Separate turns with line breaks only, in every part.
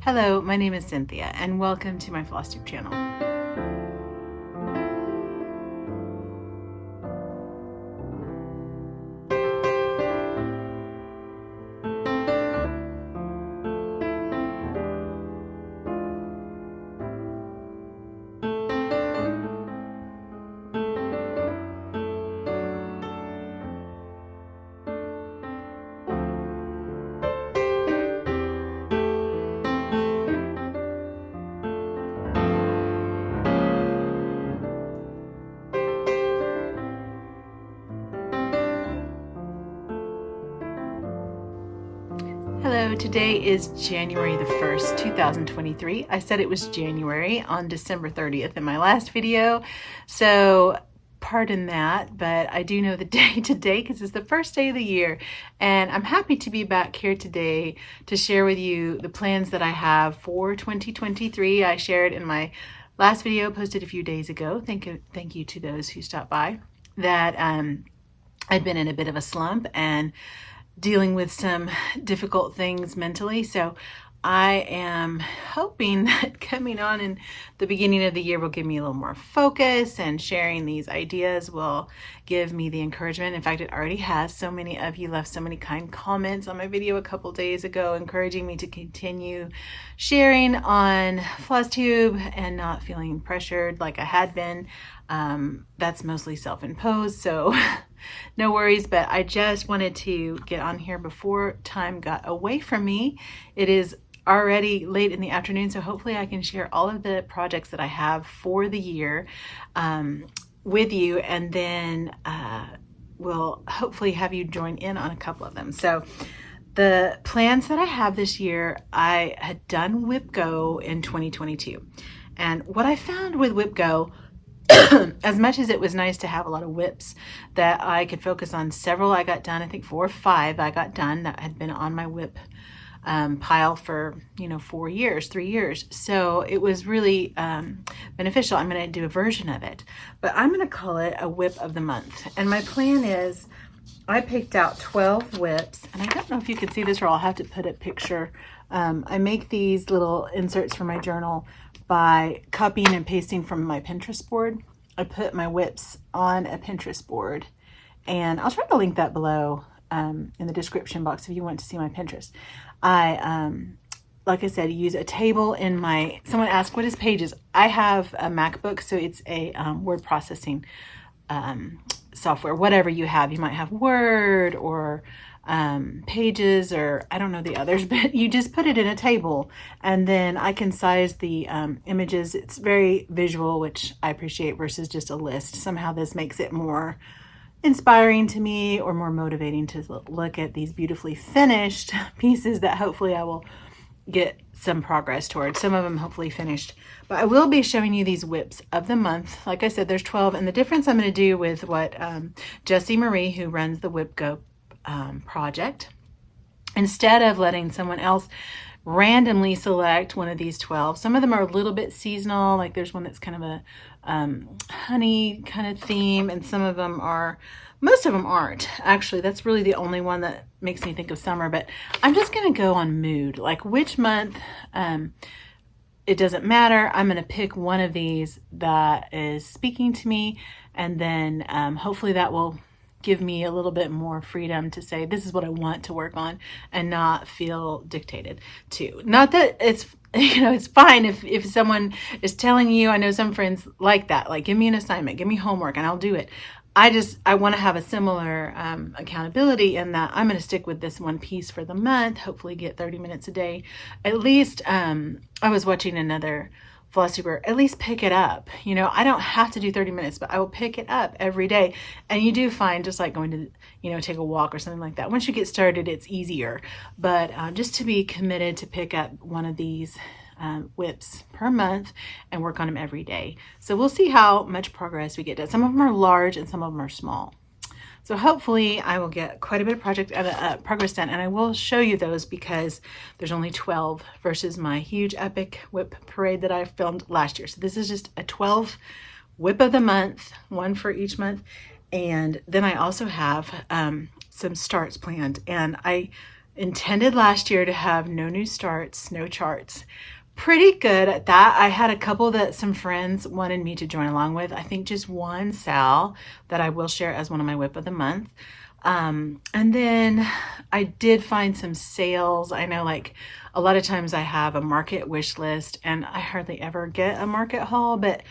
Hello, my name is Cynthia and welcome to my Flosstube channel. Hello, today is January the 1st, 2023. I said it was January on December 30th in my last video, so pardon that, but I do know the day today because it's the first day of the year, and I'm happy to be back here today to share with you the plans that I have for 2023. I shared in my last video posted a few days ago. Thank you to those who stopped by, that I'd been in a bit of a slump and dealing with some difficult things mentally. So I am hoping that coming on in the beginning of the year will give me a little more focus, and sharing these ideas will give me the encouragement. In fact, it already has. So many of you left so many kind comments on my video a couple days ago encouraging me to continue sharing on Flosstube and not feeling pressured like I had been. That's mostly self-imposed, so no worries, but I just wanted to get on here before time got away from me. It is already late in the afternoon, so hopefully I can share all of the projects that I have for the year with you, and then we'll hopefully have you join in on a couple of them. So the plans that I have this year, I had done WIP Go in 2022, and what I found with WIP Go, as much as it was nice to have a lot of WIPs that I could focus on, several I got done, I think 4 or 5 I got done that had been on my WIP pile for 3 years. So it was really beneficial. I'm going to do a version of it, but I'm going to call it a WIP of the month. And my plan is, I picked out 12 WIPs, and I don't know if you can see this, or I'll have to put a picture. I make these little inserts for my journal by copying and pasting from my Pinterest board. I put my WIPs on a Pinterest board, and I'll try to link that below in the description box if you want to see my Pinterest. I, like I said, use a table in my, someone asked, what is Pages? I have a MacBook, so it's a word processing software, whatever you have. You might have Word or Pages, or I don't know the others, but you just put it in a table, and then I can size the images. It's very visual, which I appreciate, versus just a list. Somehow this makes it more inspiring to me, or more motivating to look at these beautifully finished pieces that hopefully I will get some progress towards. Some of them hopefully finished, but I will be showing you these WIPs of the month. Like I said, there's 12, and the difference I'm going to do with what Jessie Marie, who runs the WIP Go project, instead of letting someone else randomly select one of these 12, some of them are a little bit seasonal, like there's one that's kind of a honey kind of theme, and some of them are, most of them aren't. Actually, that's really the only one that makes me think of summer, but I'm just going to go on mood, like which month, it doesn't matter. I'm going to pick one of these that is speaking to me, and then hopefully that will give me a little bit more freedom to say, this is what I want to work on, and not feel dictated to. Not that it's, it's fine if someone is telling you, I know some friends like that, like, give me an assignment, give me homework, and I'll do it. I want to have a similar accountability in that I'm going to stick with this one piece for the month, hopefully get 30 minutes a day. At least, I was watching another Flosstuber, at least pick it up. I don't have to do 30 minutes, but I will pick it up every day. And you do find, just like going to, take a walk or something like that, once you get started, it's easier. But just to be committed to pick up one of these WIPs per month and work on them every day. So we'll see how much progress we get done. Some of them are large and some of them are small. So hopefully I will get quite a bit of progress done, and I will show you those because there's only 12 versus my huge epic WIP parade that I filmed last year. So this is just a 12 WIP of the month, one for each month. And then I also have some starts planned, and I intended last year to have no new starts, no charts. Pretty good at that. I had a couple that some friends wanted me to join along with. I think just one, Sal, that I will share as one of my WIP of the month. And then I did find some sales. I know like a lot of times I have a market wish list and I hardly ever get a market haul, but,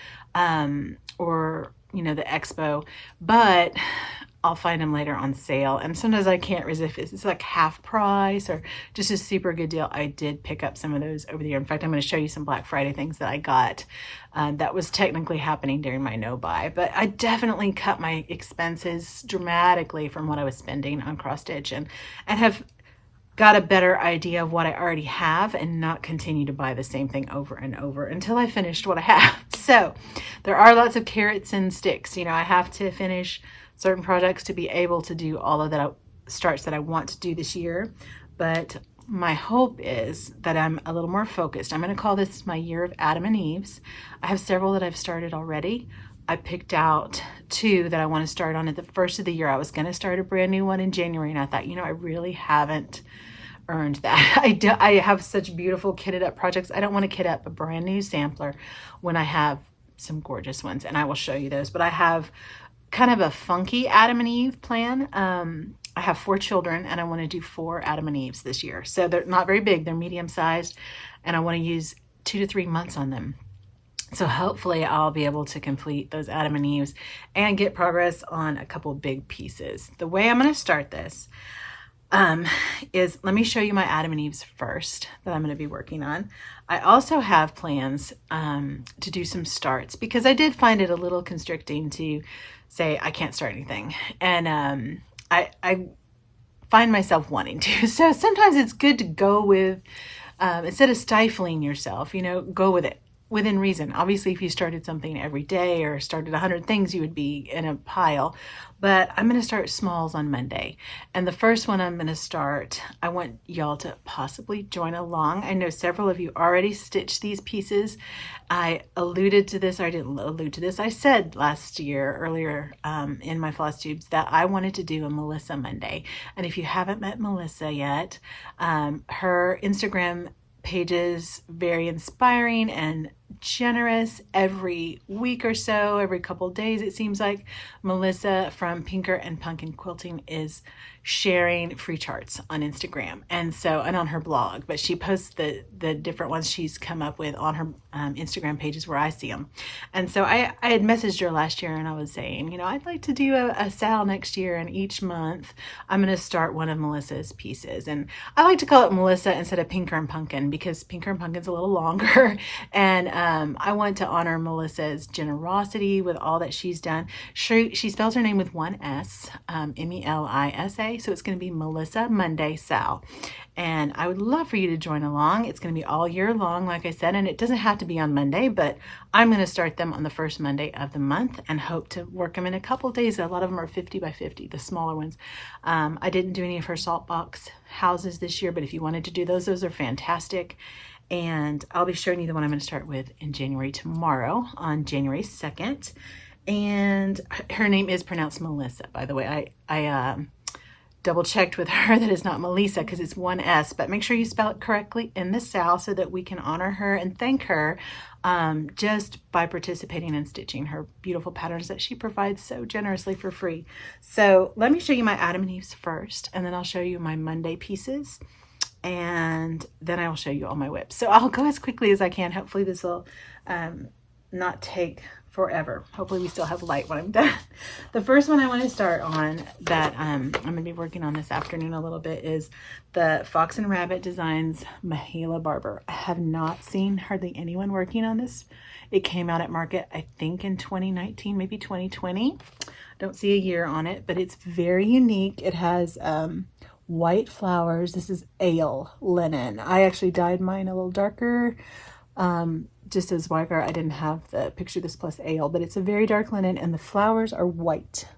or, you know, the expo, but I'll find them later on sale. And sometimes I can't resist. It's like half price or just a super good deal. I did pick up some of those over the year. In fact, I'm going to show you some Black Friday things that I got. That was technically happening during my no buy, but I definitely cut my expenses dramatically from what I was spending on cross stitch and have got a better idea of what I already have and not continue to buy the same thing over and over until I finished what I have. So there are lots of carrots and sticks. You know, I have to finish certain projects to be able to do all of that starts that I want to do this year. But my hope is that I'm a little more focused. I'm going to call this my year of Adam and Eves. I have several that I've started already. I picked out 2 that I want to start on at the first of the year. I was going to start a brand new one in January, and I thought, you know, I really haven't earned that. I have such beautiful kitted up projects. I don't want to kit up a brand new sampler when I have some gorgeous ones, and I will show you those. But I have kind of a funky Adam and Eve plan. I have 4 children and I want to do 4 Adam and Eves this year. So they're not very big, they're medium sized, and I want to use 2 to 3 months on them. So hopefully I'll be able to complete those Adam and Eves and get progress on a couple big pieces. The way I'm going to start this is, let me show you my Adam and Eves first that I'm going to be working on. I also have plans to do some starts because I did find it a little constricting to say I can't start anything. And I find myself wanting to. So sometimes it's good to go with, instead of stifling yourself, you know, go with it within reason. Obviously, if you started something every day or started 100 things, you would be in a pile. But I'm going to start smalls on Monday. And the first one I'm going to start, I want y'all to possibly join along. I know several of you already stitched these pieces. I alluded to this, or I didn't allude to this. I said last year, earlier in my Flosstubes, that I wanted to do a Melissa Monday. And if you haven't met Melissa yet, her Instagram page is very inspiring and generous. Every week or so, every couple of days, it seems like Melissa from Pinker and Pumpkin Quilting is sharing free charts on Instagram and on her blog, but she posts the different ones she's come up with on her Instagram pages where I see them. And so I had messaged her last year and I was saying, you know, I'd like to do a sal next year, and each month I'm going to start one of Melissa's pieces. And I like to call it Melissa instead of Pinker and Pumpkin because Pinker and Pumpkin's a little longer, and I want to honor Melissa's generosity with all that she's done. She spells her name with 1 S, Melisa. So it's going to be Melissa Monday Sal. And I would love for you to join along. It's going to be all year long, like I said, and it doesn't have to be on Monday, but I'm going to start them on the first Monday of the month and hope to work them in a couple of days. A lot of them are 50 by 50, the smaller ones. I didn't do any of her salt box houses this year, but if you wanted to do those are fantastic. And I'll be showing you the one I'm going to start with in January tomorrow on January 2nd. And her name is pronounced Melissa, by the way. I double checked with her that it's not Melissa because it's 1 S, but make sure you spell it correctly in the sal so that we can honor her and thank her just by participating in stitching her beautiful patterns that she provides so generously for free. So let me show you my Adam and Eves first, and then I'll show you my Monday pieces, and then I will show you all my WIPs. So I'll go as quickly as I can. Hopefully this will not take forever. Hopefully we still have light when I'm done. The first one I want to start on that I'm going to be working on this afternoon a little bit is the Fox and Rabbit Designs Mahela Barber. I have not seen hardly anyone working on this. It came out at market, I think in 2019, maybe 2020. Don't see a year on it, but it's very unique. It has white flowers. This is ale linen. I actually dyed mine a little darker. Just as wider, I didn't have the picture this plus ale, but it's a very dark linen and the flowers are white.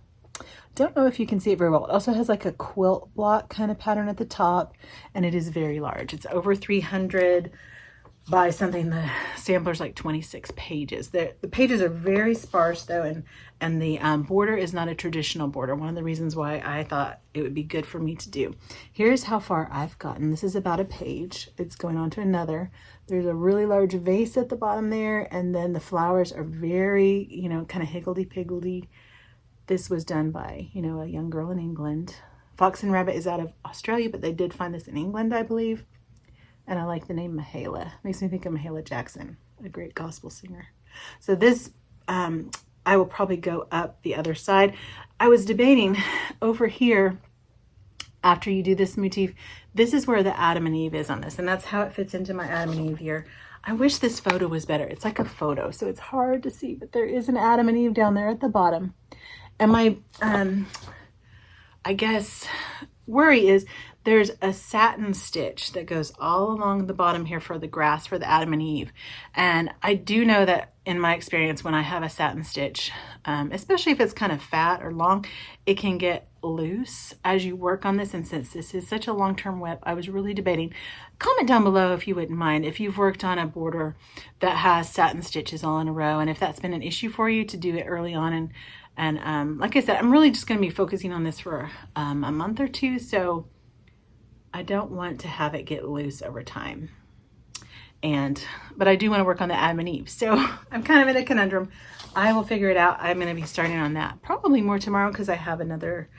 Don't know if you can see it very well. It also has like a quilt block kind of pattern at the top, and it is very large. It's over 300 buy something. The sampler's like 26 pages. The pages are very sparse though, and the border is not a traditional border. One of the reasons why I thought it would be good for me to do. Here's how far I've gotten. This is about a page. It's going on to another. There's a really large vase at the bottom there, and then the flowers are very, you know, kind of higgledy-piggledy. This was done by, you know, a young girl in England. Fox and Rabbit is out of Australia, but they did find this in England, I believe. And I like the name Mahala. Makes me think of Mahala Jackson, a great gospel singer. So this, I will probably go up the other side. I was debating over here, after you do this motif, this is where the Adam and Eve is on this, and that's how it fits into my Adam and Eve here. I wish this photo was better. It's like a photo, so it's hard to see, but there is an Adam and Eve down there at the bottom. And my, I guess, worry is there's a satin stitch that goes all along the bottom here for the grass for the Adam and Eve. And I do know that in my experience, when I have a satin stitch, especially if it's kind of fat or long, it can get loose as you work on this. And since this is such a long-term WIP, I was really debating. Comment down below if you wouldn't mind, if you've worked on a border that has satin stitches all in a row, and if that's been an issue for you to do it early on. And like I said, I'm really just going to be focusing on this for a month or two, so I don't want to have it get loose over time. But I do want to work on the Adam and Eve, so I'm kind of in a conundrum. I will figure it out. I'm going to be starting on that probably more tomorrow because I have another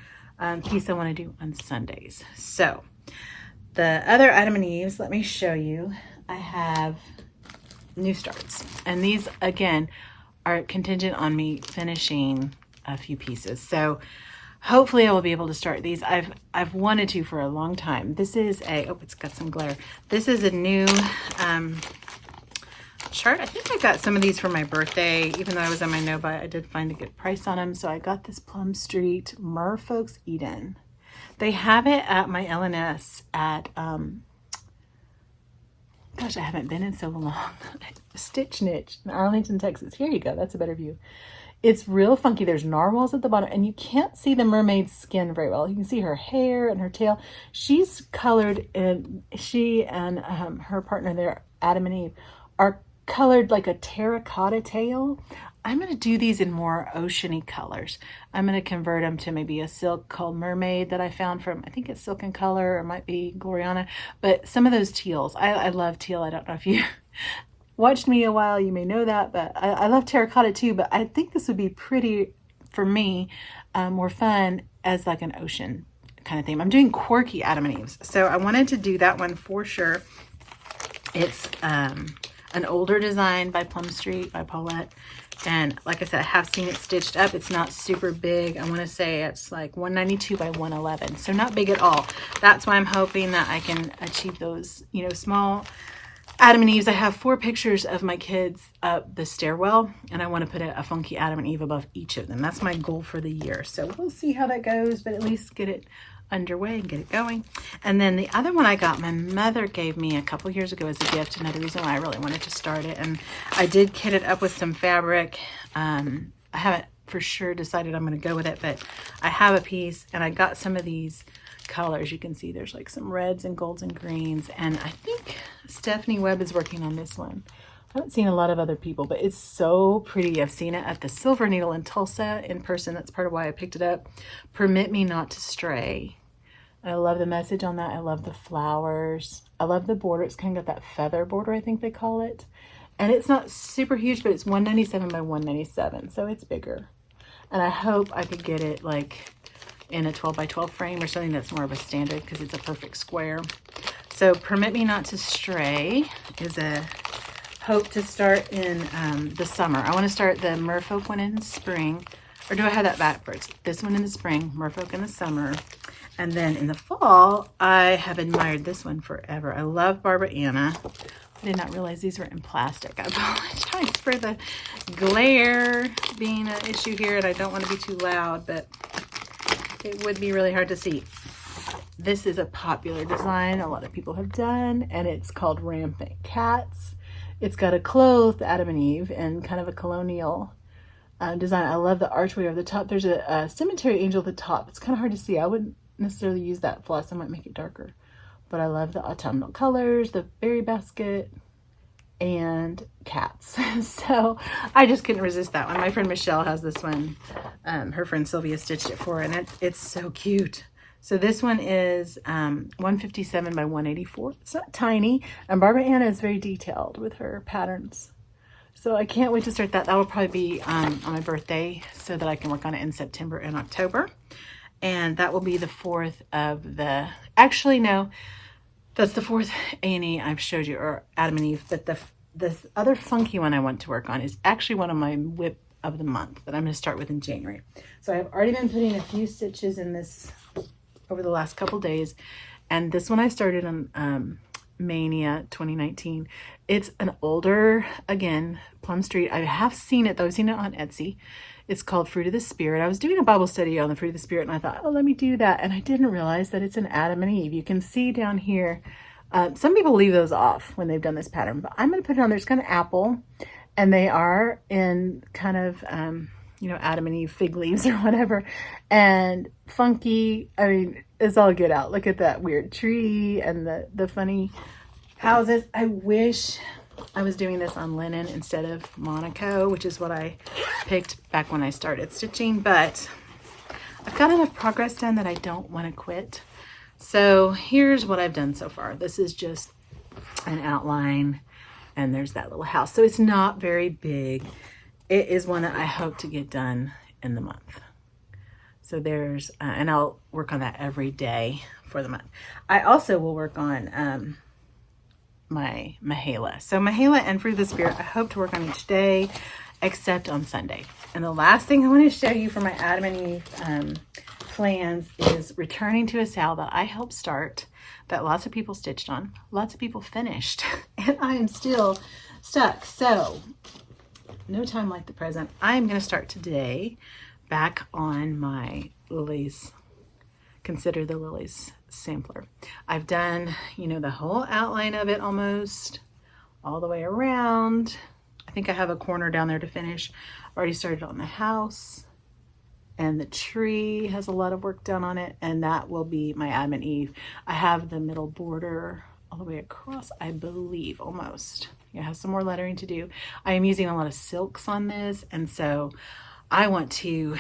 piece I want to do on Sundays. So the other Adam and Eves, let me show you. I have new starts, and these again are contingent on me finishing a few pieces. So hopefully I will be able to start these. I've wanted to for a long time. This is a, oh, it's got some glare. This is a new chart. I think I got some of these for my birthday. Even though I was on my no-buy, I did find a good price on them. So I got this Plum Street Merfolk's Eden. They have it at my LNS at, gosh, I haven't been in so long. Stitch Niche in Arlington, Texas. Here you go. That's a better view. It's real funky. There's narwhals at the bottom, and you can't see the mermaid's skin very well. You can see her hair and her tail. She's colored, and she and her partner there, Adam and Eve, are colored like a terracotta tail. I'm going to do these in more oceany colors. I'm going to convert them to maybe a silk called Mermaid that I found from, I think it's Silk and Color, or it might be Gloriana, but some of those teals. I love teal. I don't know if you watched me a while, you may know that, but I love terracotta too, but I think this would be pretty, for me, more fun as like an ocean kind of theme. I'm doing quirky Adam and Eves, so I wanted to do that one for sure. It's an older design by Plum Street, by Paulette, and like I said, I have seen it stitched up. It's not super big. I want to say it's like 192 by 111, so not big at all. That's why I'm hoping that I can achieve those, you know, small Adam and Eves. I have 4 pictures of my kids up the stairwell, and I want to put a funky Adam and Eve above each of them. That's my goal for the year. So we'll see how that goes, but at least get it underway and get it going. And then the other one I got, my mother gave me a couple years ago as a gift. Another reason why I really wanted to start it. And I did kit it up with some fabric. I haven't for sure decided I'm going to go with it, but I have a piece, and I got some of these colors. You can see there's like some reds and golds and greens, and I think Stephanie Webb is working on this one. I haven't seen a lot of other people, but it's so pretty. I've seen it at the Silver Needle in Tulsa in person. That's part of why I picked it up. Permit Me Not to Stray. I love the message on that. I love the flowers. I love the border. It's kind of got that feather border, I think they call it. And it's not super huge, but it's 197 by 197, so it's bigger. And I hope I could get it like in a 12 by 12 frame or something that's more of a standard, because it's a perfect square. So Permit Me Not to Stray is a hope to start in the summer. I want to start the Merfolk one in spring, or do I have that backwards? This one in the spring, Merfolk in the summer, and then in the fall I have admired this one forever. I love Barbara Anna. I did not realize these were in plastic. I apologize for the glare being an issue here, and I don't want to be too loud, but it would be really hard to see. This is a popular design a lot of people have done, and it's called Rampant Cats. It's got a clothed Adam and Eve and kind of a colonial design. I love the archway over the top. There's a cemetery angel at the top. It's kind of hard to see. I wouldn't necessarily use that floss. I might make it darker. But I love the autumnal colors, the berry basket. and cats. So I just couldn't resist that one. My friend Michelle has this one. Her friend Sylvia stitched it for her, and it's so cute. So this one is 157 by 184. It's not tiny. And Barbara Anna is very detailed with her patterns. So I can't wait to start that. That will probably be on my birthday so that I can work on it in September and October. And that will be the fourth of the, actually no, that's the fourth A&E I've showed you, or Adam and Eve. But this other funky one I want to work on is actually one of my WIP of the month that I'm going to start with in January. So I've already been putting a few stitches in this over the last couple days. And this one I started on Mania 2019. It's an older, again, Plum Street. I have seen it though. I've seen it on Etsy. It's called Fruit of the Spirit. I was doing a Bible study on the Fruit of the Spirit, and I thought, oh, let me do that. And I didn't realize that it's an Adam and Eve. You can see down here, some people leave those off when they've done this pattern, but I'm going to put it on. There's kind of apple, and they are in kind of, you know, Adam and Eve fig leaves or whatever, and funky. I mean, it's all good out. Look at that weird tree and the funny houses. I wish I was doing this on linen instead of Monaco, which is what I picked back when I started stitching, but I've got enough progress done that I don't want to quit. So here's what I've done so far. This is just an outline, and there's that little house. So it's not very big. It is one that I hope to get done in the month. So there's, and I'll work on that every day for the month. I also will work on my Mahala. So Mahala and Fruit of the Spirit, I hope to work on each day except on Sunday. And the last thing I want to show you for my Adam and Eve plans is returning to a sale that I helped start, that lots of people stitched on, lots of people finished, and I am still stuck. So no time like the present. I'm going to start today back on my Lilies, Consider the Lilies sampler. I've done, you know, the whole outline of it almost all the way around. I think I have a corner down there to finish. Already started on the house, and the tree has a lot of work done on it, and that will be my Adam and Eve. I have the middle border all the way across, I believe, almost. I have some more lettering to do. I am using a lot of silks on this, and so I want to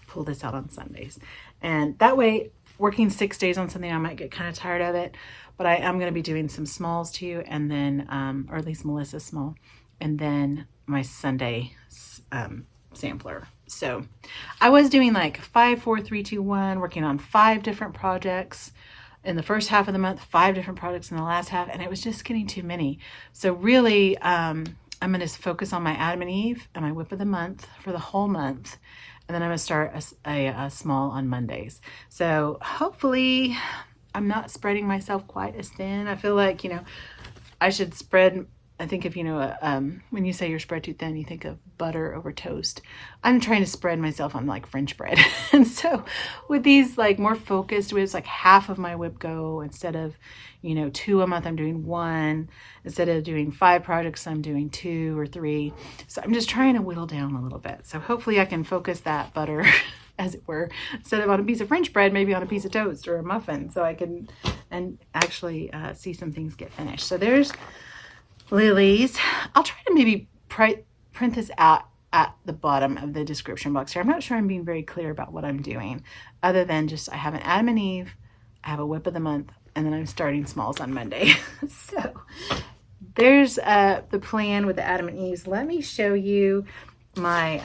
pull this out on Sundays. And that way, working 6 days on something, I might get kind of tired of it, but I am going to be doing some smalls too, and then, or at least Melissa's small, and then my Sunday sampler. So I was doing like 5, 4, 3, 2, 1, working on 5 different projects in the first half of the month, 5 different projects in the last half, and it was just getting too many. So really, I'm going to focus on my Adam and Eve and my WIP of the month for the whole month. And then I'm going to start a small on Mondays. So hopefully I'm not spreading myself quite as thin. I feel like, you know, I should spread, I think if you know, when you say you're spread too thin, you think of butter over toast. I'm trying to spread myself on like French bread. And so with these like more focused WIPs, like half of my WIP go, instead of, you know, 2 a month, I'm doing 1. Instead of doing 5 projects, I'm doing 2 or 3. So I'm just trying to whittle down a little bit. So hopefully I can focus that butter, as it were, instead of on a piece of French bread, maybe on a piece of toast or a muffin, so I can and actually see some things get finished. So there's Lilies. I'll try to maybe print this out at the bottom of the description box here. I'm not sure I'm being very clear about what I'm doing, other than just I have an Adam and Eve, I have a WIP of the month, and then I'm starting smalls on Monday. So there's the plan with the Adam and Eves. Let me show you my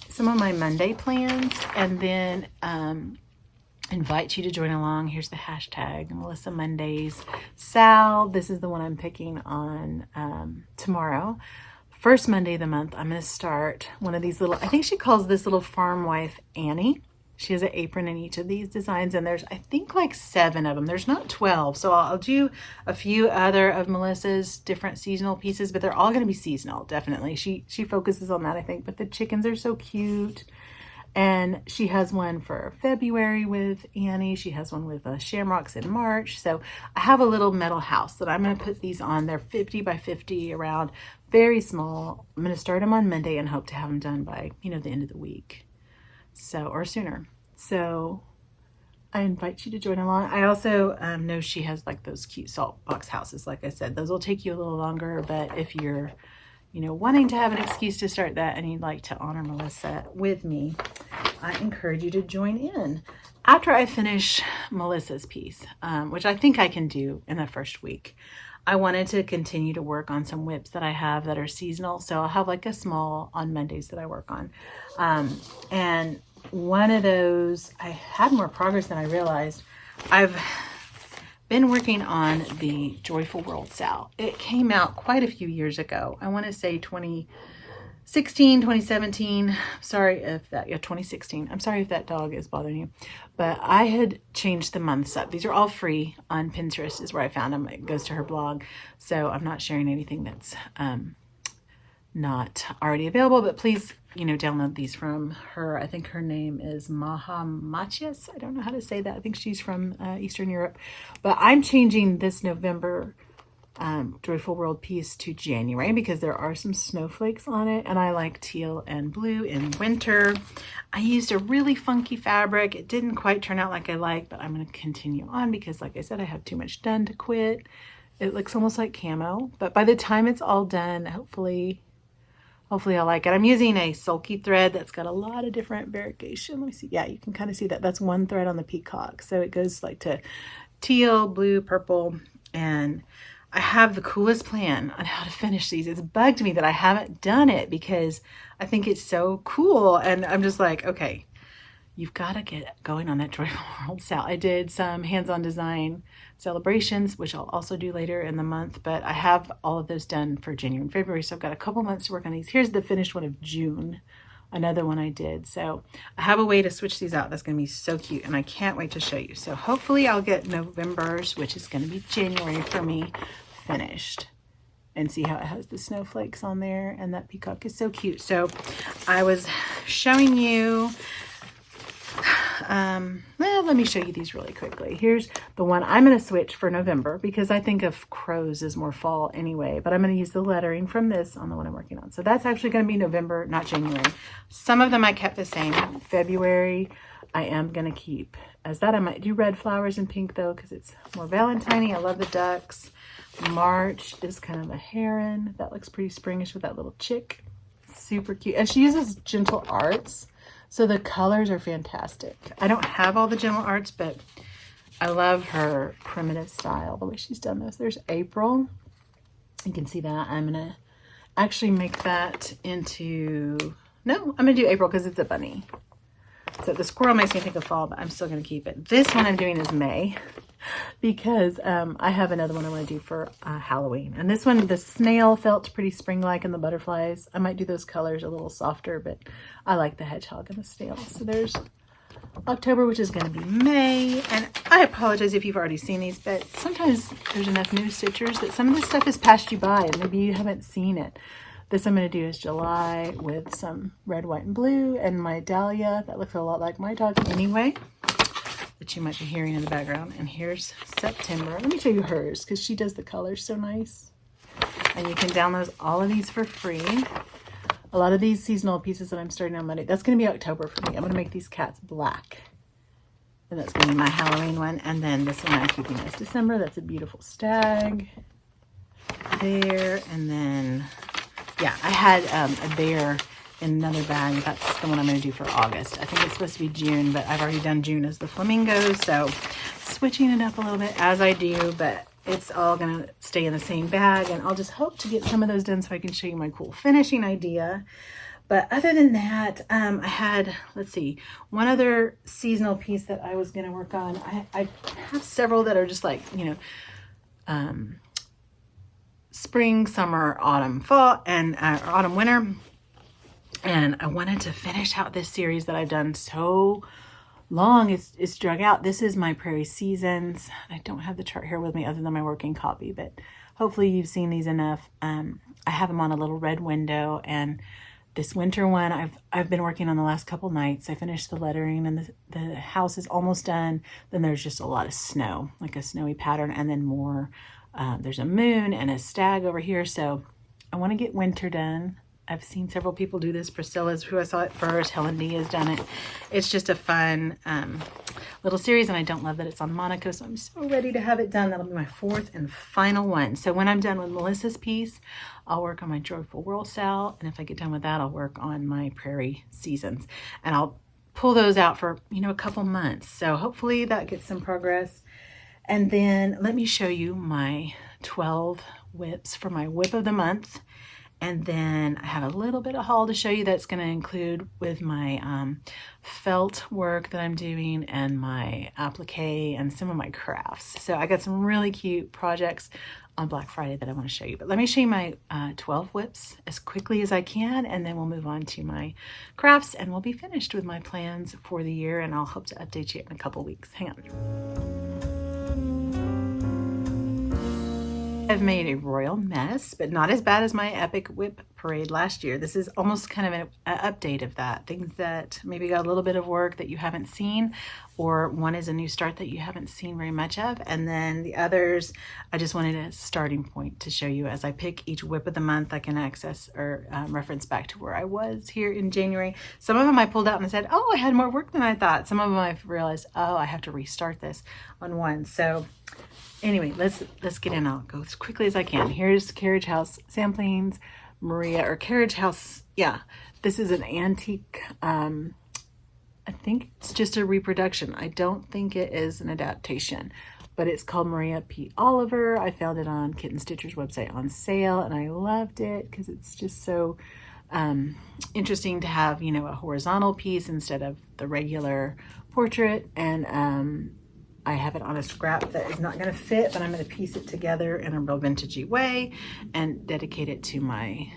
some of my Monday plans, and then invite you to join along. Here's the hashtag Melissa Mondays. Sal, this is the one I'm picking on tomorrow. First Monday of the month, I'm going to start one of these little, I think she calls this little farm wife Annie. She has an apron in each of these designs, and there's, I think, like 7 of them. There's not 12. So I'll do a few other of Melissa's different seasonal pieces, but they're all going to be seasonal, definitely. She focuses on that, I think. But the chickens are so cute. And she has one for February with Annie. She has one with shamrocks in March. So I have a little metal house that I'm going to put these on. They're 50 by 50 around, very small. I'm going to start them on Monday and hope to have them done by, you know, the end of the week. So, or sooner. So I invite you to join along. I also know she has like those cute salt box houses. Like I said, those will take you a little longer, but if you're, you know, wanting to have an excuse to start that and you'd like to honor Melissa with me, I encourage you to join in. After I finish Melissa's piece, which I think I can do in the first week, I wanted to continue to work on some WIPs that I have that are seasonal. So I'll have like a small on Mondays that I work on. And one of those, I had more progress than I realized. I've been working on the Joyful World Sal. It came out quite a few years ago. I want to say 2016, 2017. Sorry if that, yeah, 2016. I'm sorry if that dog is bothering you, but I had changed the months up. These are all free on Pinterest is where I found them. It goes to her blog. So I'm not sharing anything that's not already available, but please, you know, download these from her. I think her name is Maha Matias. I don't know how to say that. I think she's from Eastern Europe, but I'm changing this November Joyful World piece to January because there are some snowflakes on it, and I like teal and blue in winter. I used a really funky fabric. It didn't quite turn out like I like, but I'm going to continue on because, like I said, I have too much done to quit. It looks almost like camo, but by the time it's all done, hopefully I'll like it. I'm using a sulky thread that's got a lot of different variegation. Let me see. Yeah, you can kind of see that. That's one thread on the peacock. So it goes like to teal, blue, purple, and I have the coolest plan on how to finish these. It's bugged me that I haven't done it because I think it's so cool. And I'm just like, okay, you've got to get going on that Joyful World Sal. I did some hands-on design celebrations, which I'll also do later in the month, but I have all of those done for January and February. So I've got a couple months to work on these. Here's the finished one of June, another one I did. So I have a way to switch these out. That's going to be so cute, and I can't wait to show you. So hopefully I'll get November's, which is going to be January for me, finished, and see how it has the snowflakes on there, and that peacock is so cute. So I was showing you well, let me show you these really quickly. Here's the one I'm going to switch for November because I think of crows as more fall anyway, but I'm going to use the lettering from this on the one I'm working on. So that's actually going to be November, not January. Some of them I kept the same. February I am going to keep as that. I might do red flowers and pink though because it's more Valentine-y. I love the ducks. March is kind of a heron. That looks pretty springish with that little chick. Super cute. And she uses gentle arts. So the colors are fantastic. I don't have all the gentle arts, but I love her primitive style, the way she's done this. There's April. You can see that. I'm going to actually make that into, no, I'm going to do April because it's a bunny. So the squirrel makes me think of fall, but I'm still going to keep it. This one I'm doing is May because I have another one I want to do for Halloween. And this one, the snail felt pretty spring-like, and the butterflies. I might do those colors a little softer, but I like the hedgehog and the snail. So there's October, which is going to be May. And I apologize if you've already seen these, but sometimes there's enough new stitchers that some of this stuff has passed you by and maybe you haven't seen it. This I'm going to do is July with some red, white, and blue, and my dahlia. That looks a lot like my dog anyway, that you might be hearing in the background. And here's September. Let me show you hers because she does the colors so nice. And you can download all of these for free. A lot of these seasonal pieces that I'm starting on Monday, that's going to be October for me. I'm going to make these cats black. And that's going to be my Halloween one. And then this one I'm keeping as December. That's a beautiful stag there. And then, yeah, I had a bear in another bag. That's the one I'm going to do for August. I think it's supposed to be June, but I've already done June as the flamingos. So switching it up a little bit as I do, but it's all going to stay in the same bag. And I'll just hope to get some of those done so I can show you my cool finishing idea. But other than that, I had, let's see, one other seasonal piece that I was going to work on. I have several that are just like, you know, spring, summer, autumn, fall, and autumn, winter. And I wanted to finish out this series that I've done so long. It's drug out. This is my Prairie Seasons. I don't have the chart here with me other than my working copy, but hopefully you've seen these enough. I have them on a little red window, and this winter one I've been working on the last couple nights. I finished the lettering, and the house is almost done. Then there's just a lot of snow, like a snowy pattern, and then more. There's a moon and a stag over here, so I want to get winter done. I've seen several people do this. Priscilla's who I saw it first. Helen D has done it. It's just a fun little series, and I don't love that it's on Monaco, so I'm so ready to have it done. That'll be my fourth and final one. So when I'm done with Melissa's piece, I'll work on my Joyful Whirl Sal, and if I get done with that, I'll work on my Prairie Seasons, and I'll pull those out for, you know, a couple months. So hopefully that gets some progress. And then let me show you my 12 WIPs for my WIP of the month. And then I have a little bit of haul to show you that's going to include with my felt work that I'm doing and my applique and some of my crafts. So I got some really cute projects on Black Friday that I want to show you. But let me show you my 12 WIPs as quickly as I can, and then we'll move on to my crafts and we'll be finished with my plans for the year, and I'll hope to update you in a couple weeks. Hang on. I've made a royal mess, but not as bad as my epic WIP parade last year. This is almost kind of an update of that. Things that maybe got a little bit of work that you haven't seen, or one is a new start that you haven't seen very much of. And then the others, I just wanted a starting point to show you. As I pick each WIP of the month, I can access or reference back to where I was here in January. Some of them I pulled out and said, oh, I had more work than I thought. Some of them I've realized, oh, I have to restart this on one. So anyway, let's get in. I'll go as quickly as I can. Here's Carriage House Samplings, Maria, or Carriage House. Yeah, this is an antique. I think it's just a reproduction. I don't think it is an adaptation, but it's called Maria P. Oliver. I found it on Kitten Stitcher's website on sale, and I loved it because it's just so interesting to have, you know, a horizontal piece instead of the regular portrait. And I have it on a scrap that is not going to fit, but I'm going to piece it together in a real vintagey way and dedicate it to my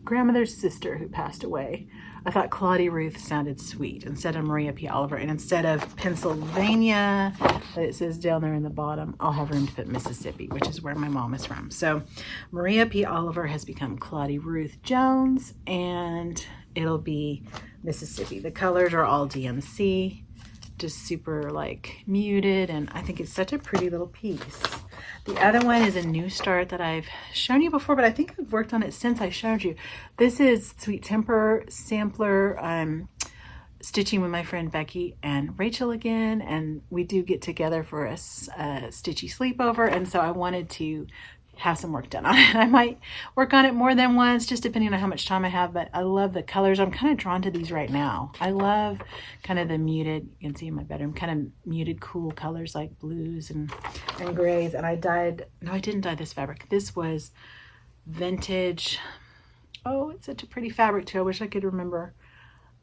grandmother's sister who passed away. I thought Claudie Ruth sounded sweet instead of Maria P. Oliver, and instead of Pennsylvania that it says down there in the bottom, I'll have room to put Mississippi, which is where my mom is from. So Maria P. Oliver has become Claudie Ruth Jones, and it'll be Mississippi. The colors are all DMC, just super like muted, and I think it's such a pretty little piece. The other one is a new start that I've shown you before, but I think I've worked on it since I showed you. This is Sweet Temper Sampler. I'm stitching with my friend Becky and Rachel again, and we do get together for a stitchy sleepover, and so I wanted to have some work done on it. I might work on it more than once, just depending on how much time I have, but I love the colors. I'm kind of drawn to these right now. I love kind of the muted, you can see in my bedroom, kind of muted cool colors like blues and grays. And I didn't dye this fabric. This was vintage. Oh, it's such a pretty fabric too. I wish I could remember.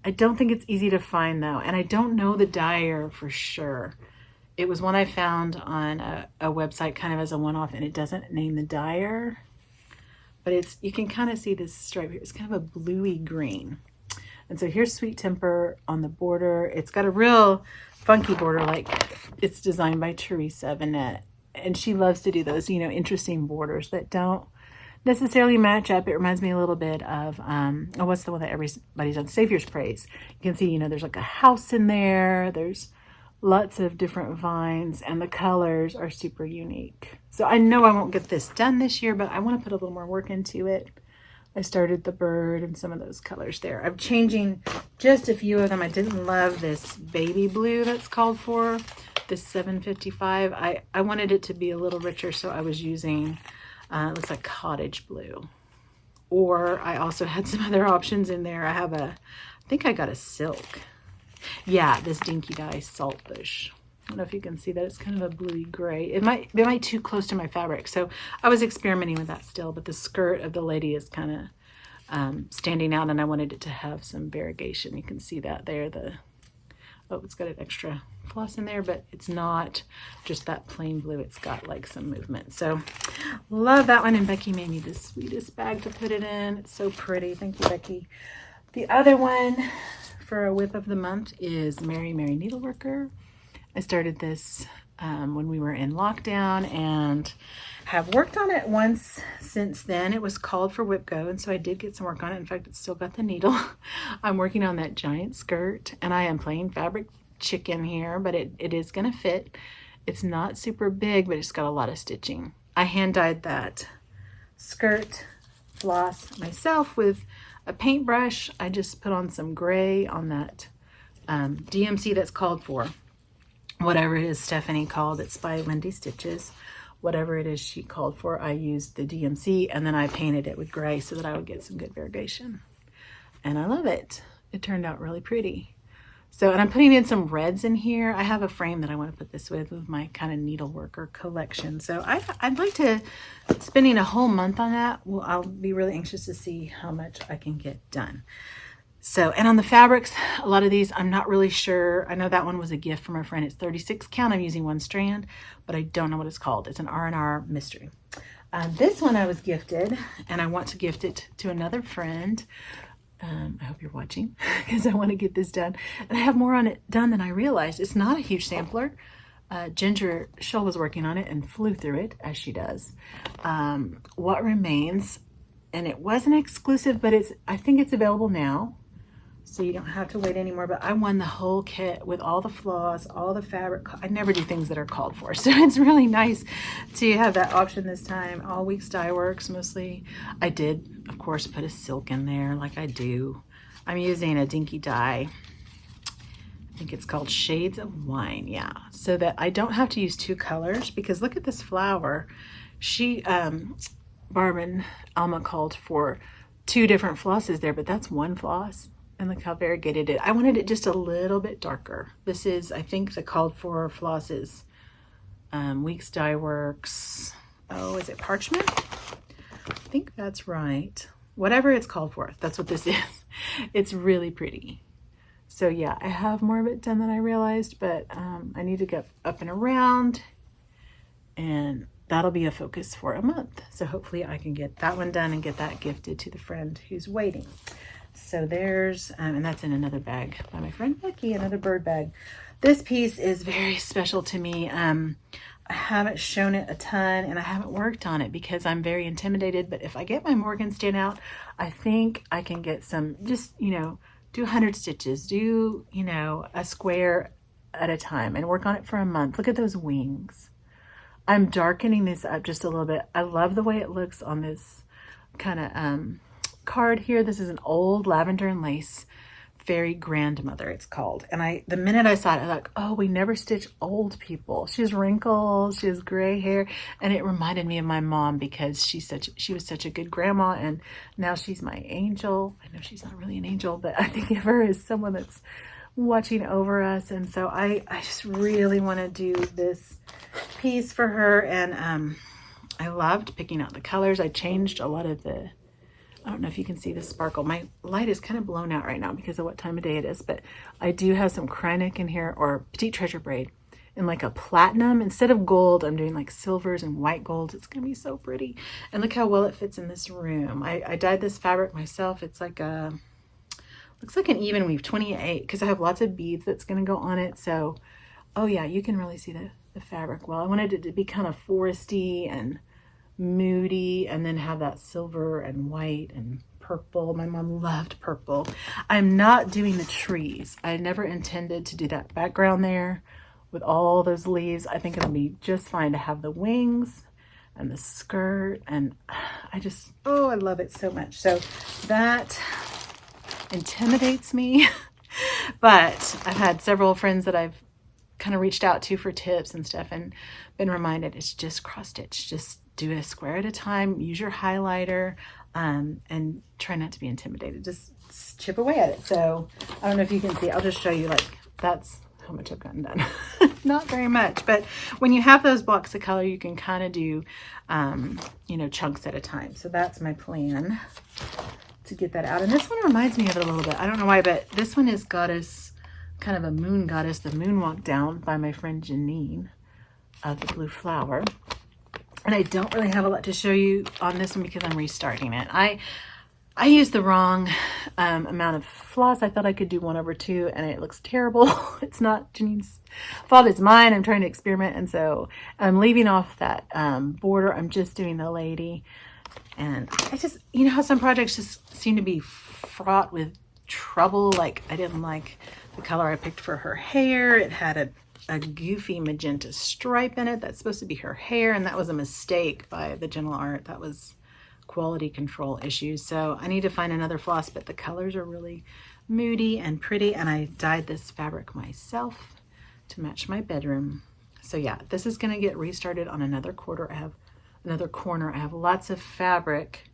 I don't think it's easy to find though, and I don't know the dyer for sure. It was one I found on a website kind of as a one-off, and it doesn't name the dyer, but it's, you can kind of see this stripe here. It's kind of a bluey green. And so here's Sweet Temper on the border. It's got a real funky border, like it's designed by Teresa Vanette, and she loves to do those, you know, interesting borders that don't necessarily match up. It reminds me a little bit of, oh, what's the one that everybody's on? Savior's Praise. You can see, you know, there's like a house in there. There's lots of different vines, and the colors are super unique. So I know I won't get this done this year, but I want to put a little more work into it. I started the bird and some of those colors there. I'm changing just a few of them. I didn't love this baby blue that's called for, this 755. I wanted it to be a little richer, so I was using, it looks like cottage blue. Or I also had some other options in there. I think I got a silk. Yeah, this Dinky Dye Saltbush. I don't know if you can see that. It's kind of a bluey gray. It might be too close to my fabric, so I was experimenting with that still, but the skirt of the lady is kind of standing out, and I wanted it to have some variegation. You can see that there. Oh, it's got an extra floss in there, but it's not just that plain blue. It's got like some movement. So love that one, and Becky made me the sweetest bag to put it in. It's so pretty. Thank you, Becky. The other one for a WIP of the month is Mary Needleworker. I started this when we were in lockdown and have worked on it once since then. It was called for WIP Go, and so I did get some work on it. In fact, it's still got the needle. I'm working on that giant skirt, and I am playing fabric chicken here, but it is going to fit. It's not super big, but it's got a lot of stitching. I hand dyed that skirt floss myself with a paintbrush. I just put on some gray on that DMC that's called for. Whatever it is Stephanie called, it's by Wendy Stitches. Whatever it is she called for, I used the DMC and then I painted it with gray so that I would get some good variegation. And I love it. It turned out really pretty. So, and I'm putting in some reds in here. I have a frame that I want to put this with my kind of needleworker collection. So I'd like to, spending a whole month on that, well, I'll be really anxious to see how much I can get done. So, and on the fabrics, a lot of these, I'm not really sure. I know that one was a gift from a friend. It's 36 count. I'm using one strand, but I don't know what it's called. It's an R&R mystery. This one I was gifted, and I want to gift it to another friend. I hope you're watching because I want to get this done. And I have more on it done than I realized. It's not a huge sampler. Ginger Shull was working on it and flew through it, as she does. What Remains, and it wasn't exclusive, but I think it's available now. So you don't have to wait anymore, but I won the whole kit with all the flaws, all the fabric. I never do things that are called for. So it's really nice to have that option this time. All WIPS dye works mostly. I did, of course, put a silk in there like I do. I'm using a dinky dye. I think it's called Shades of Wine. Yeah. So that I don't have to use two colors because look at this flower. She, Barb and Alma called for two different flosses there, but that's one floss. And look how variegated it is. I wanted it just a little bit darker. This is, I think, the called for flosses. WIPS Dye Works. Oh, is it Parchment? I think that's right. Whatever it's called for, that's what this is. It's really pretty. So yeah, I have more of it done than I realized, but I need to get up and around, and that'll be a focus for a month. So hopefully I can get that one done and get that gifted to the friend who's waiting. So there's, and that's in another bag by my friend Becky, another bird bag. This piece is very special to me. I haven't shown it a ton and I haven't worked on it because I'm very intimidated. But if I get my Morgenstern out, I think I can get some, just, you know, do 100 stitches, do, you know, a square at a time and work on it for a month. Look at those wings. I'm darkening this up just a little bit. I love the way it looks on this kind of, card here. This is an old lavender and lace fairy grandmother, it's called. And the minute I saw it, I was like, oh, we never stitch old people. She has wrinkles, she has gray hair, and it reminded me of my mom because she was such a good grandma, and now she's my angel. I know she's not really an angel, but I think of her as someone that's watching over us. And so I just really want to do this piece for her, and I loved picking out the colors. I changed a lot of the, I don't know if you can see the sparkle. My light is kind of blown out right now because of what time of day it is, but I do have some Krynic in here, or Petite Treasure braid in like a platinum. Instead of gold, I'm doing like silvers and white golds. It's gonna be so pretty. And look how well it fits in this room. I dyed this fabric myself. It's like a, looks like an even weave, 28, because I have lots of beads that's gonna go on it. So, oh yeah, you can really see the fabric well. I wanted it to be kind of foresty and moody, and then have that silver and white and purple. My mom loved purple. I'm not doing the trees. I never intended to do that background there with all those leaves. I think it'll be just fine to have the wings and the skirt, and I just, oh, I love it so much. So that intimidates me. But I've had several friends that I've kind of reached out to for tips and stuff and been reminded it's just cross stitch. Just do a square at a time, use your highlighter, and try not to be intimidated. Just chip away at it. So I don't know if you can see, I'll just show you, like, that's how much I've gotten done. Not very much, but when you have those blocks of color, you can kind of do, you know, chunks at a time. So that's my plan to get that out. And this one reminds me of it a little bit. I don't know why, but this one is Goddess, kind of a moon goddess, the moon walked down by my friend Janine of the Blue Flower. And I don't really have a lot to show you on this one because I'm restarting it. I used the wrong amount of floss. I thought I could do 1/2 and it looks terrible. It's not Janine's fault, it's mine. I'm trying to experiment, and so I'm leaving off that border. I'm just doing the lady. And I just, you know how some projects just seem to be fraught with trouble. Like, I didn't like the color I picked for her hair. It had a goofy magenta stripe in it. That's supposed to be her hair, and that was a mistake by the Gentle Art. That was quality control issues. So I need to find another floss, but the colors are really moody and pretty. And I dyed this fabric myself to match my bedroom. So yeah, this is gonna get restarted on another corner. I have lots of fabric,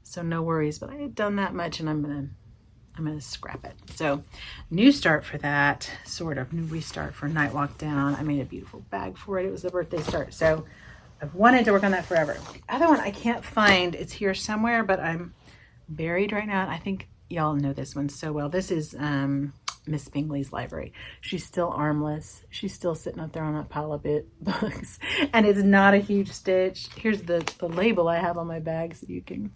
so no worries, but I had done that much and I'm gonna scrap it. So new start for that, sort of new restart for Night Walk Down. I made a beautiful bag for it. It was the birthday start. So I've wanted to work on that forever. The other one I can't find, it's here somewhere, but I'm buried right now. I think y'all know this one so well. This is Miss Bingley's library. She's still armless. She's still sitting up there on that pile of books. And it's not a huge stitch. Here's the label I have on my bag so you can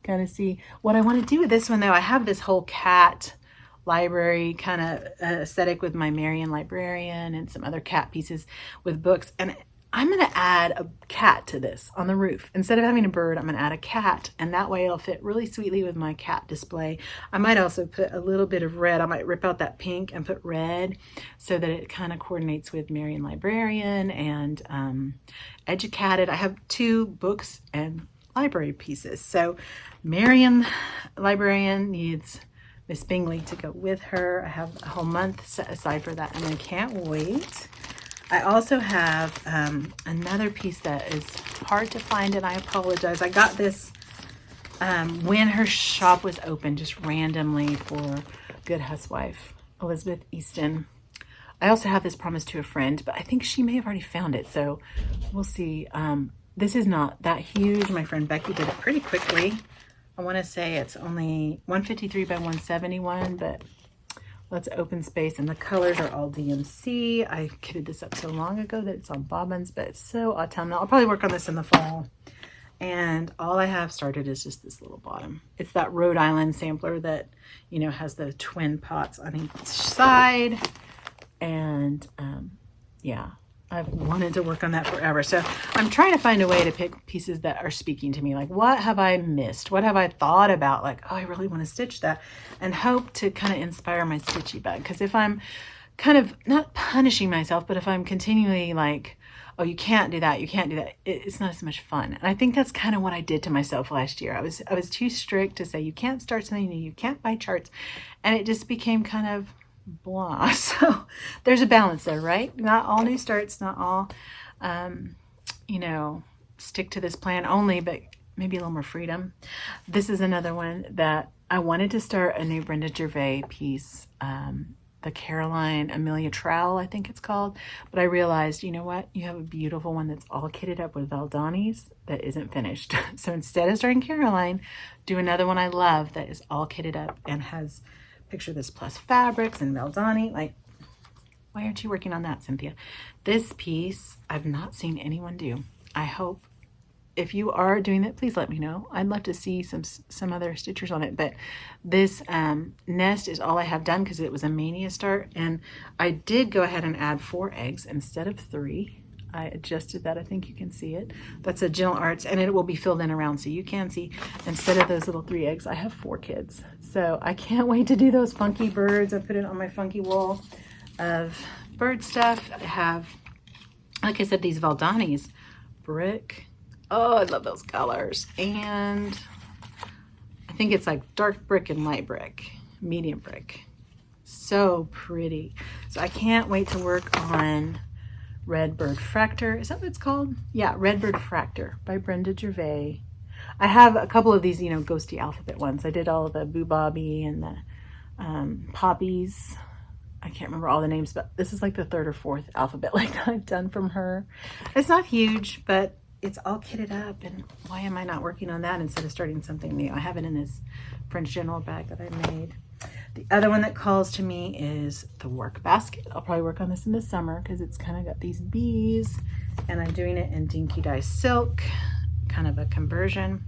kind of see what I want to do with this one though. I have this whole cat library kind of aesthetic with my Marian librarian and some other cat pieces with books. And I'm going to add a cat to this on the roof. Instead of having a bird, I'm going to add a cat, and that way it'll fit really sweetly with my cat display. I might also put a little bit of red. I might rip out that pink and put red so that it kind of coordinates with Marian Librarian and Educated. I have 2 books and library pieces. So Marian Librarian needs Miss Bingley to go with her. I have a whole month set aside for that, and I can't wait. I also have another piece that is hard to find, and I apologize. I got this when her shop was open, just randomly for Good Housewife, Elizabeth Easton. I also have this promised to a friend, but I think she may have already found it, so we'll see. This is not that huge. My friend Becky did it pretty quickly. I want to say it's only 153 by 171, but let's open space, and the colors are all DMC. I kitted this up so long ago that it's on bobbins, but it's so autumnal. I'll probably work on this in the fall. And all I have started is just this little bottom. It's that Rhode Island sampler that, you know, has the twin pots on each side. And yeah, I've wanted to work on that forever. So I'm trying to find a way to pick pieces that are speaking to me. Like, what have I missed? What have I thought about? Like, oh, I really want to stitch that, and hope to kind of inspire my stitchy bug. Because if I'm kind of not punishing myself, but if I'm continually like, oh, you can't do that, you can't do that, it's not as much fun. And I think that's kind of what I did to myself last year. I was too strict to say, you can't start something new, you can't buy charts. And it just became kind of blah. So there's a balance there, right? Not all new starts, not all you know, stick to this plan only, but maybe a little more freedom. This is another one that I wanted to start a new Brenda Gervais piece, the Caroline Amelia Trowel, I think it's called, but I realized, you know what, you have a beautiful one that's all kitted up with Valdanis that isn't finished. So instead of starting Caroline, do another one I love that is all kitted up and has, picture this, plus fabrics and Valdani. Like, why aren't you working on that, Cynthia? This piece I've not seen anyone do. I hope if you are doing it, please let me know. I'd love to see some other stitchers on it. But this nest is all I have done because it was a mania start, and I did go ahead and add 4 eggs instead of 3. I adjusted that. I think you can see it. That's a Gentle Arts, and it will be filled in around so you can see. Instead of those little 3 eggs, I have 4 kids. So I can't wait to do those funky birds. I put it on my funky wall of bird stuff. I have, like I said, these Valdanis, brick. Oh, I love those colors. And I think it's like dark brick and light brick, medium brick. So pretty. So I can't wait to work on Redbird Fractor. Is that what it's called? Yeah, Redbird Fractor by Brenda Gervais. I have a couple of these, you know, ghosty alphabet ones. I did all of the Boo Bobby and the Poppies. I can't remember all the names, but this is like the 3rd or 4th alphabet like that I've done from her. It's not huge, but it's all kitted up, and why am I not working on that instead of starting something new? I have it in this French General bag that I made. The other one that calls to me is the work basket. I'll probably work on this in the summer because it's kind of got these bees, and I'm doing it in Dinky Dye Silk, kind of a conversion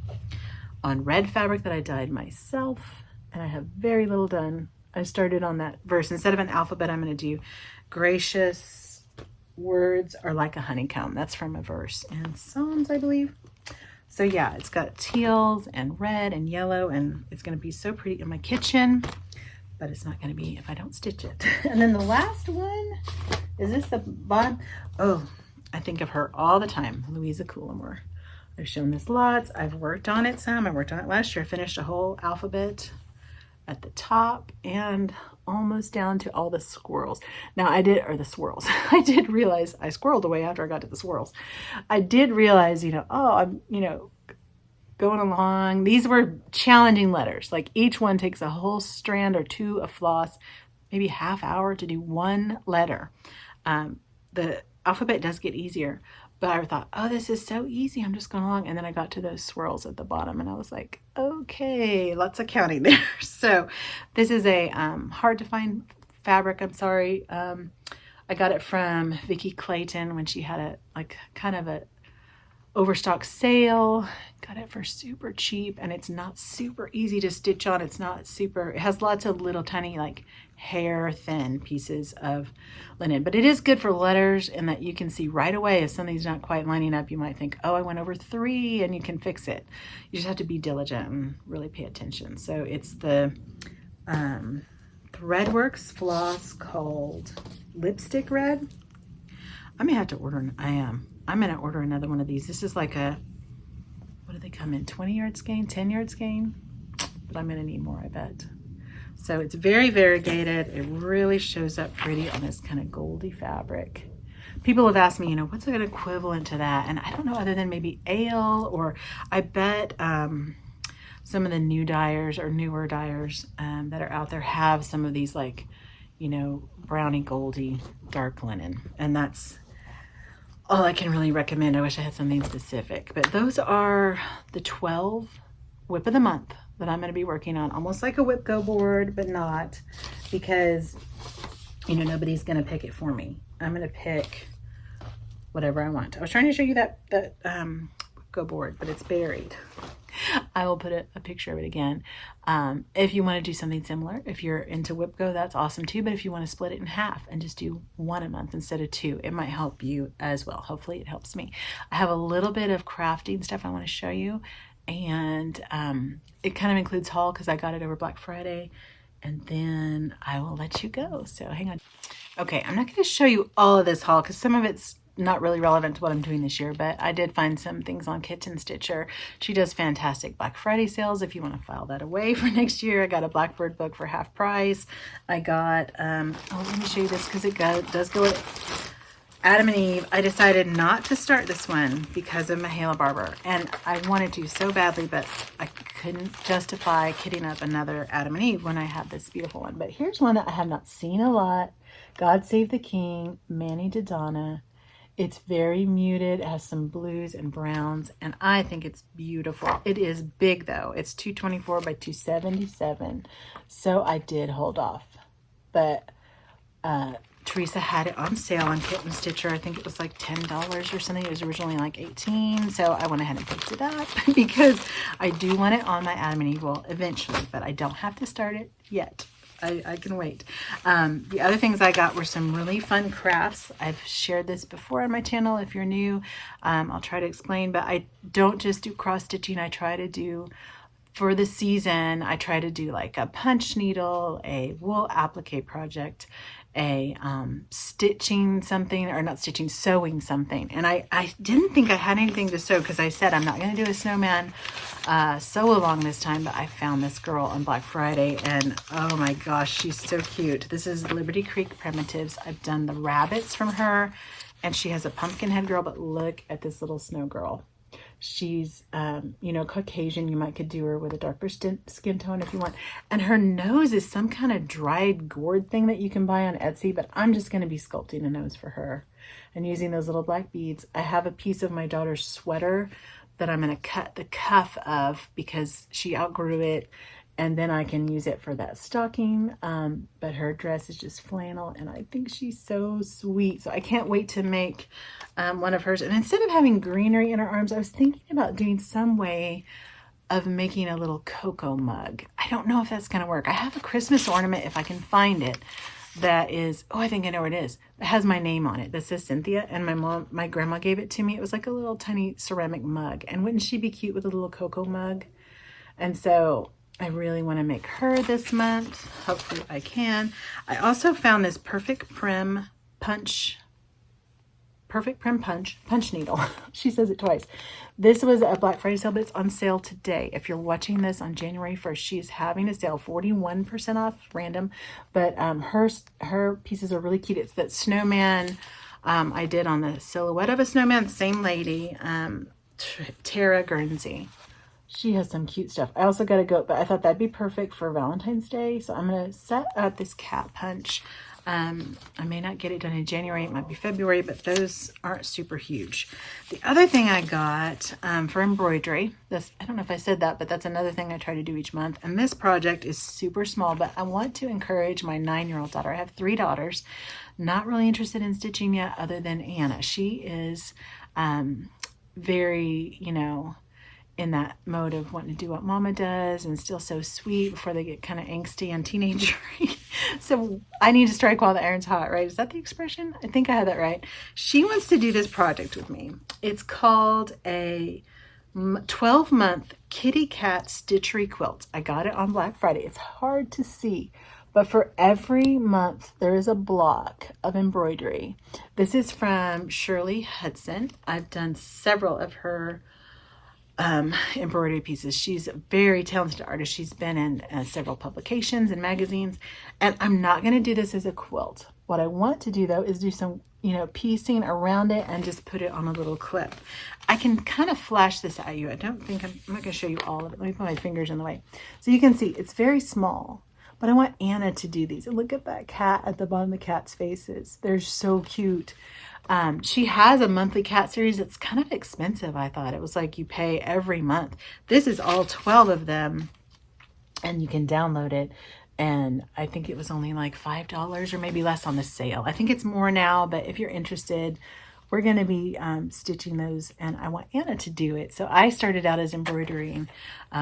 on red fabric that I dyed myself, and I have very little done. I started on that verse. Instead of an alphabet, I'm going to do gracious words are like a honeycomb. That's from a verse in Psalms, I believe. So yeah, it's got teals and red and yellow, and it's going to be so pretty in my kitchen, but it's not going to be if I don't stitch it. And then the last one, is this the bottom? Oh, I think of her all the time, Louisa Coulamore. I've shown this lots. I've worked on it some. I worked on it last year. I finished a whole alphabet at the top and almost down to all the squirrels. Now I did, or the swirls. I did realize I squirreled away after I got to the swirls. I did realize, oh, I'm, going along. These were challenging letters. Like each one takes a whole strand or two of floss, maybe half hour to do one letter. The alphabet does get easier, but I thought, oh, this is so easy. I'm just going along. And then I got to those swirls at the bottom and I was like, okay, lots of counting there. So this is a hard to find fabric. I'm sorry. I got it from Vicki Clayton when she had kind of a overstock sale. Got it for super cheap, and it's not super easy to stitch on. It has lots of little tiny hair thin pieces of linen, but it is good for letters in that you can see right away if something's not quite lining up. You might think, oh, I went over 3, and you can fix it. You just have to be diligent and really pay attention. So it's the Threadworks floss called Lipstick Red. I may have to order I'm going to order another one of these. This is like what do they come in? 20 yard skein, 10 yard skein? But I'm going to need more, I bet. So it's very variegated. It really shows up pretty on this kind of goldy fabric. People have asked me, what's an equivalent to that? And I don't know, other than maybe ale, or I bet some of the new dyers or newer dyers that are out there have some of these browny goldy dark linen. And that's all I can really recommend. I wish I had something specific, but those are the 12 WIP of the month that I'm going to be working on, almost like a WIP Go board, but not, because nobody's going to pick it for me. I'm going to pick whatever I want. I was trying to show you that Go board, but it's buried. I will put a picture of it again. If you want to do something similar, if you're into WIP Go, that's awesome too. But if you want to split it in half and just do 1 a month instead of 2, it might help you as well. Hopefully it helps me. I have a little bit of crafting stuff I want to show you. And it kind of includes haul because I got it over Black Friday. And then I will let you go. So hang on. Okay, I'm not going to show you all of this haul because some of it's not really relevant to what I'm doing this year, but I did find some things on Kitten Stitcher. She does fantastic Black Friday sales if you want to file that away for next year. I got a Blackbird book for half price. I got, let me show you this because it does go with Adam and Eve. I decided not to start this one because of Mahela Barber, and I wanted to so badly, but I couldn't justify kitting up another Adam and Eve when I have this beautiful one. But here's one that I have not seen a lot. God Save the King, Manny Dodonna. It's very muted. It has some blues and browns, and I think it's beautiful. It is big though. It's 224 by 277, so I did hold off. But Teresa had it on sale on Kitten Stitcher. I think it was like $10 or something. It was originally like $18, so I went ahead and picked it up because I do want it on my Adam and Eve wall eventually, but I don't have to start it yet. I can wait. The other things I got were some really fun crafts. I've shared this before on my channel. If you're new, I'll try to explain, but I don't just do cross stitching. I try to do, for the season, I try to do like a punch needle, a wool applique project, a stitching something, or not stitching, sewing something. And I didn't think I had anything to sew because I said I'm not going to do a snowman sew along this time, but I found this girl on Black Friday and oh my gosh, she's so cute. This is Liberty Creek Primitives. I've done the rabbits from her, and she has a pumpkin head girl, but look at this little snow girl. She's, Caucasian. You could do her with a darker skin tone if you want. And her nose is some kind of dried gourd thing that you can buy on Etsy, but I'm just going to be sculpting a nose for her and using those little black beads. I have a piece of my daughter's sweater that I'm going to cut the cuff of because she outgrew it, and then I can use it for that stocking. But her dress is just flannel, and I think she's so sweet. So I can't wait to make one of hers. And instead of having greenery in her arms, I was thinking about doing some way of making a little cocoa mug. I don't know if that's going to work. I have a Christmas ornament, if I can find it, that is, oh, I think I know what it is. It has my name on it. This is Cynthia, and my grandma gave it to me. It was like a little tiny ceramic mug. And wouldn't she be cute with a little cocoa mug? And so I really want to make her this month. Hopefully I can. I also found this Perfect Prim punch perfect prim punch needle. She says it twice. This was a Black Friday sale, but it's on sale today. If you're watching this on January 1st, she is having a sale, 41% off, random. But her pieces are really cute. It's that snowman I did on the silhouette of a snowman, same lady, Tara Guernsey. She has some cute stuff. I also got a goat, but I thought that'd be perfect for Valentine's Day. So I'm going to set up this cat punch. I may not get it done in January. It might be February, but those aren't super huge. The other thing I got for embroidery, I don't know if I said that, but that's another thing I try to do each month. And this project is super small, but I want to encourage my 9-year-old daughter. I have 3 daughters, not really interested in stitching yet other than Anna. She is very, in that mode of wanting to do what mama does and still so sweet before they get kind of angsty and teenagery. So I need to strike while the iron's hot, right? Is that the expression? I think I had that right. She wants to do this project with me. It's called a 12-month kitty cat stitchery quilt. I got it on Black Friday. It's hard to see, but for every month there is a block of embroidery. This is from Shirley Hudson. I've done several of her embroidery pieces. She's a very talented artist. She's been in several publications and magazines, and I'm not going to do this as a quilt. What I want to do though is do some piecing around it and just put it on a little clip. I can kind of flash this at you. I'm not going to show you all of it. Let me put my fingers in the way so you can see it's very small, but I want Anna to do these. And look at that cat at the bottom, the cat's faces. They're so cute. She has a monthly cat series. It's kind of expensive. I thought it was like you pay every month. This is all 12 of them and you can download it. And I think it was only like $5 or maybe less on the sale. I think it's more now, but if you're interested, we're going to be stitching those, and I want Anna to do it. So I started out as embroidering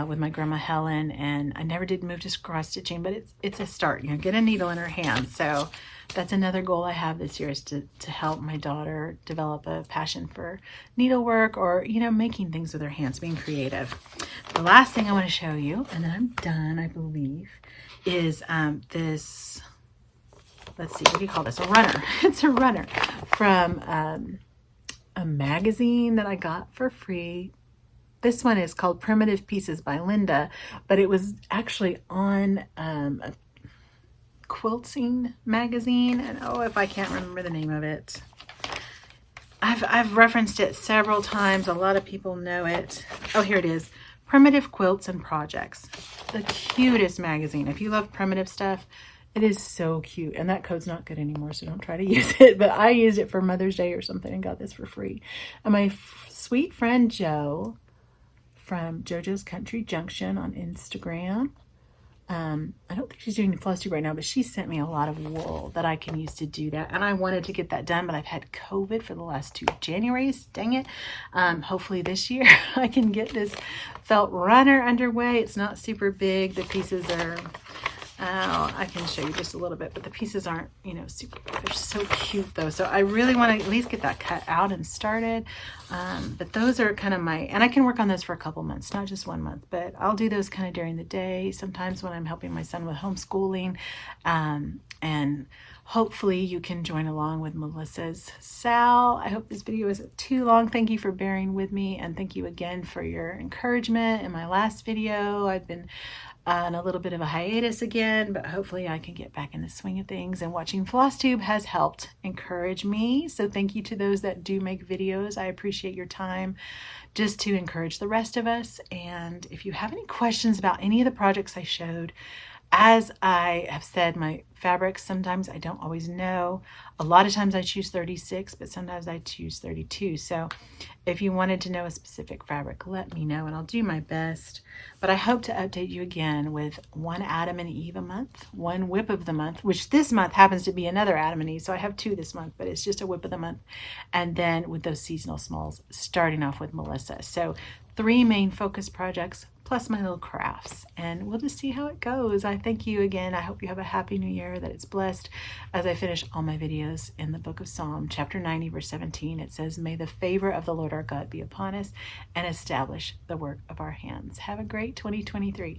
with my grandma Helen, and I never did move to cross stitching, but it's a start. Get a needle in her hand. So that's another goal I have this year, is to help my daughter develop a passion for needlework or making things with her hands, being creative. The last thing I want to show you, and then I'm done, I believe, is this. Let's see, what do you call this? A runner. It's a runner from a magazine that I got for free. This one is called Primitive Pieces by Linda, but it was actually on a quilting magazine. And oh, if I can't remember the name of it. I've referenced it several times. A lot of people know it. Oh, here it is. Primitive Quilts and Projects. The cutest magazine. If you love primitive stuff, it is so cute. And that code's not good anymore, so don't try to use it. But I used it for Mother's Day or something and got this for free. And my sweet friend Jo from JoJo's Country Junction on Instagram. I don't think she's doing Flosstube right now, but she sent me a lot of wool that I can use to do that. And I wanted to get that done, but I've had COVID for the last 2 Januaries. Dang it. Hopefully this year I can get this felt runner underway. It's not super big. The pieces are... I can show you just a little bit, but the pieces aren't, super, they're so cute though. So I really want to at least get that cut out and started. But those are kind of and I can work on those for a couple months, not just 1 month, but I'll do those kind of during the day, sometimes when I'm helping my son with homeschooling. And hopefully you can join along with Melissa's Sal. I hope this video isn't too long. Thank you for bearing with me, and thank you again for your encouragement in my last video. I've been on a little bit of a hiatus again, but hopefully I can get back in the swing of things, and watching Flosstube has helped encourage me. So thank you to those that do make videos. I appreciate your time just to encourage the rest of us. And if you have any questions about any of the projects I showed, as I have said, my fabrics, sometimes I don't always know. A lot of times I choose 36, but sometimes I choose 32. So if you wanted to know a specific fabric, let me know and I'll do my best. But I hope to update you again with one Adam and Eve a month, one WIP of the month, which this month happens to be another Adam and Eve. So I have 2 this month, but it's just a WIP of the month. And then with those seasonal smalls, starting off with Melissa. So 3 main focus projects, plus my little crafts, and we'll just see how it goes. I thank you again. I hope you have a happy new year, that it's blessed. As I finish all my videos in the book of Psalm, chapter 90, verse 17, it says, "May the favor of the Lord our God be upon us and establish the work of our hands." Have a great 2023.